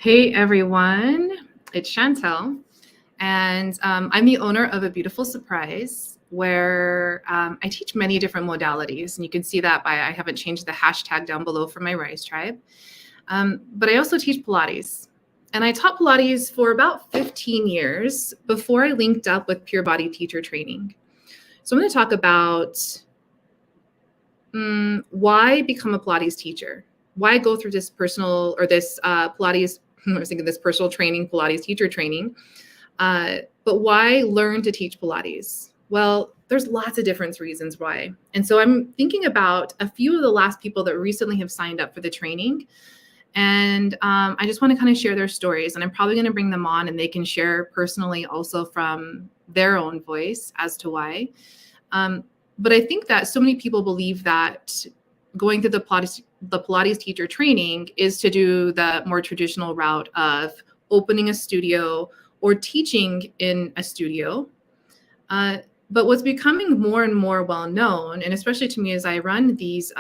Hey everyone, it's Chantel, and I'm the owner of A Beautiful Surprise, where I teach many different modalities, and you can see that by I haven't changed the hashtag down below for my Rise Tribe. But I also teach Pilates, and I taught Pilates for about 15 years before I linked up with Pure Body Teacher Training. So I'm going to talk about why become a Pilates teacher, why go through this personal or this Pilates. I was thinking this personal training, Pilates teacher training, but why learn to teach Pilates? Well, there's lots of different reasons why. And so I'm thinking about a few of the last people that recently have signed up for the training. And I just want to kind of share their stories. And I'm probably going to bring them on and they can share personally also from their own voice as to why. But I think that so many people believe that going through the Pilates teacher training is to do the more traditional route of opening a studio or teaching in a studio. But what's becoming more and more well known, and especially to me as I run these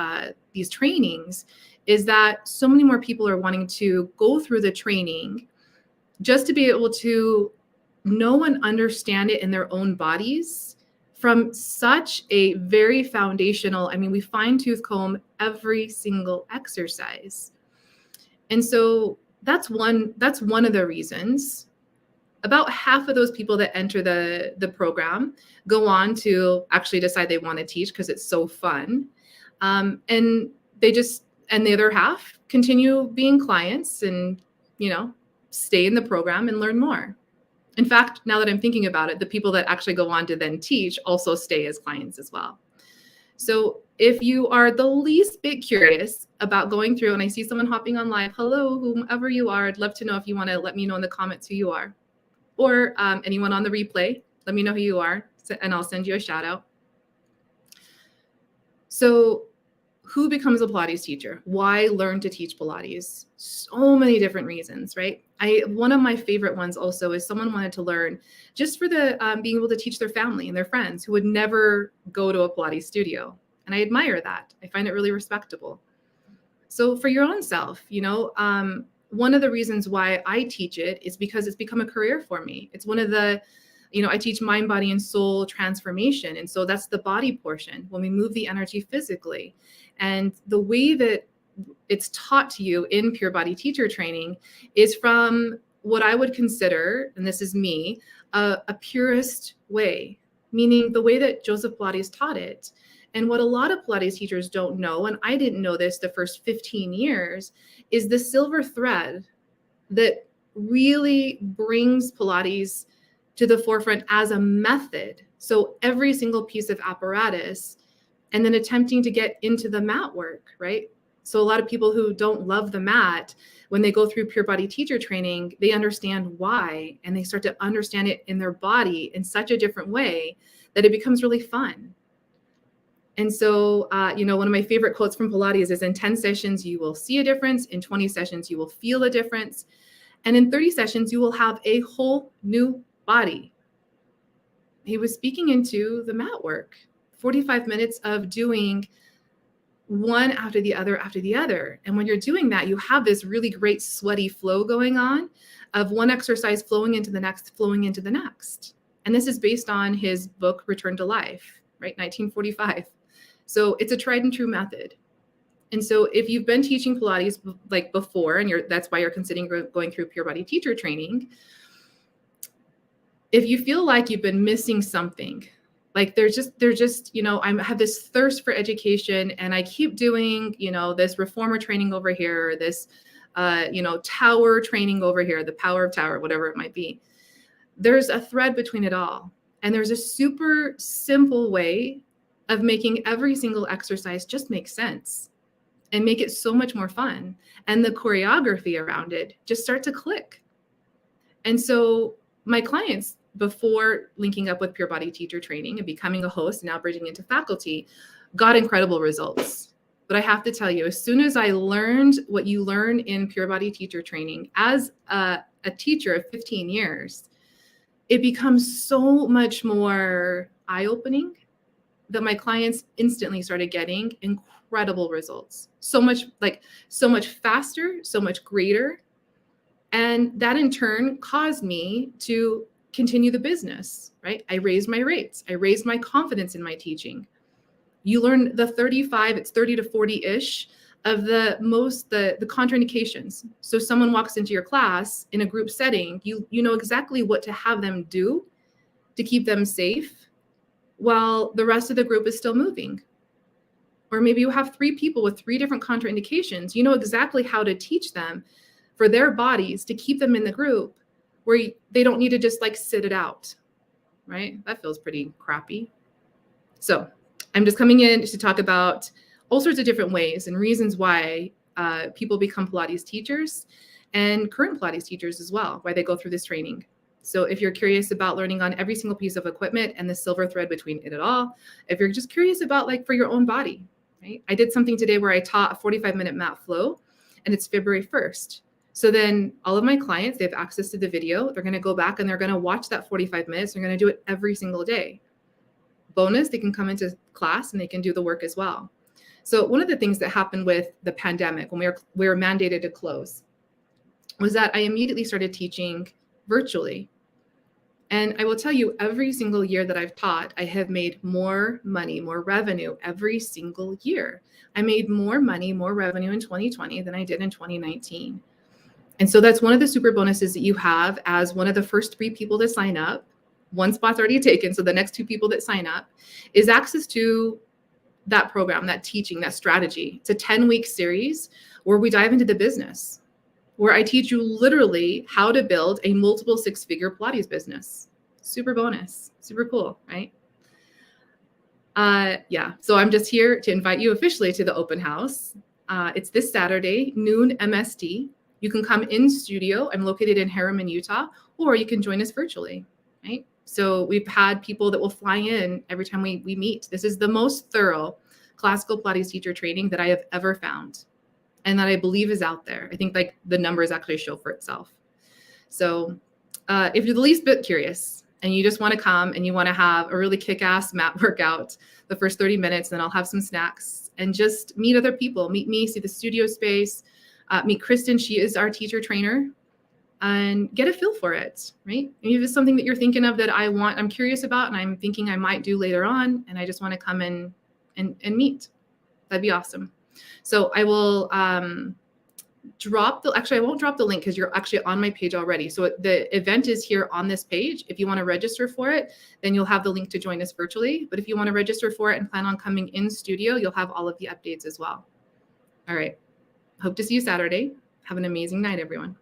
trainings, is that so many more people are wanting to go through the training just to be able to know and understand it in their own bodies from such a very foundational, we fine tooth comb every single exercise. And so that's one of the reasons. About half of those people that enter the program go on to actually decide they want to teach because it's so fun. And the other half continue being clients and, stay in the program and learn more. In fact, now that I'm thinking about it, the people that actually go on to then teach also stay as clients as well. So if you are the least bit curious about going through, and I see someone hopping on live, hello, whomever you are, I'd love to know if you want to let me know in the comments who you are. Or anyone on the replay, let me know who you are, and I'll send you a shout out. So who becomes a Pilates teacher? Why learn to teach Pilates? So many different reasons, right? One of my favorite ones also is someone wanted to learn just for the being able to teach their family and their friends who would never go to a Pilates studio. And I admire that. I find it really respectable. So for your own self, one of the reasons why I teach it is because it's become a career for me. It's one of the, I teach mind, body, and soul transformation. And so that's the body portion when we move the energy physically. And the way that it's taught to you in Pure Body Teacher Training is from what I would consider, and this is me, a purist way, meaning the way that Joseph Pilates taught it. And what a lot of Pilates teachers don't know, and I didn't know this the first 15 years, is the silver thread that really brings Pilates to the forefront as a method. So every single piece of apparatus, and then attempting to get into the mat work, right? So a lot of people who don't love the mat, when they go through Pure Body Teacher Training, they understand why, and they start to understand it in their body in such a different way that it becomes really fun. And so, one of my favorite quotes from Pilates is, in 10 sessions, you will see a difference. In 20 sessions, you will feel a difference. And in 30 sessions, you will have a whole new body. He was speaking into the mat work, 45 minutes of doing one after the other after the other. And when you're doing that, you have this really great sweaty flow going on of one exercise flowing into the next, flowing into the next. And this is based on his book, Return to Life, right? 1945. So it's a tried and true method. And so if you've been teaching Pilates like before, and that's why you're considering going through Pure Body Teacher Training, if you feel like you've been missing something, like they're just, I have this thirst for education and I keep doing, this reformer training over here, this, tower training over here, the power of tower, whatever it might be. There's a thread between it all. And there's a super simple way of making every single exercise just make sense and make it so much more fun. And the choreography around it just start to click. And so my clients, before linking up with Pure Body Teacher Training and becoming a host, now bridging into faculty, got incredible results. But I have to tell you, as soon as I learned what you learn in Pure Body Teacher Training as a teacher of 15 years, it becomes so much more eye-opening that my clients instantly started getting incredible results. So much faster, so much greater. And that in turn caused me to continue the business, right? I raised my rates. I raised my confidence in my teaching. You learn the 35, it's 30 to 40-ish of the contraindications. So someone walks into your class in a group setting, you know exactly what to have them do to keep them safe while the rest of the group is still moving. Or maybe you have 3 people with 3 different contraindications. You know exactly how to teach them for their bodies to keep them in the group where they don't need to just like sit it out, right? That feels pretty crappy. So I'm just coming in to talk about all sorts of different ways and reasons why people become Pilates teachers and current Pilates teachers as well, why they go through this training. So if you're curious about learning on every single piece of equipment and the silver thread between it all, if you're just curious about like for your own body, right? I did something today where I taught a 45-minute mat flow, and it's February 1st. So then all of my clients, they have access to the video. They're going to go back and they're going to watch that 45 minutes. They're going to do it every single day. Bonus, they can come into class and they can do the work as well. So one of the things that happened with the pandemic when we were mandated to close was that I immediately started teaching virtually. And I will tell you, every single year that I've taught, I have made more money, more revenue every single year. I made more money, more revenue in 2020 than I did in 2019. And so that's one of the super bonuses that you have as one of the first 3 people to sign up. 1 spot's already taken. So the next 2 people that sign up is access to that program, that teaching, that strategy. It's a 10-week series where we dive into the business, where I teach you literally how to build a multiple 6-figure Pilates business. Super bonus, super cool, right? Yeah, so I'm just here to invite you officially to the open house. It's this Saturday, Noon MST. You can come in studio. I'm located in Harriman, Utah, or you can join us virtually, right? So we've had people that will fly in every time we meet. This is the most thorough classical Pilates teacher training that I have ever found and that I believe is out there. I think like the numbers actually show for itself. So if you're the least bit curious and you just want to come and you want to have a really kick-ass mat workout the first 30 minutes, then I'll have some snacks and just meet other people, meet me, see the studio space, meet Kristen. She is our teacher trainer, and get a feel for it, right? Maybe if it's something that you're thinking of that I'm curious about, and I'm thinking I might do later on, and I just want to come in and meet. That'd be awesome. So I will actually, I won't drop the link because you're actually on my page already. So the event is here on this page. If you want to register for it, then you'll have the link to join us virtually. But if you want to register for it and plan on coming in studio, you'll have all of the updates as well. All right. Hope to see you Saturday. Have an amazing night, everyone.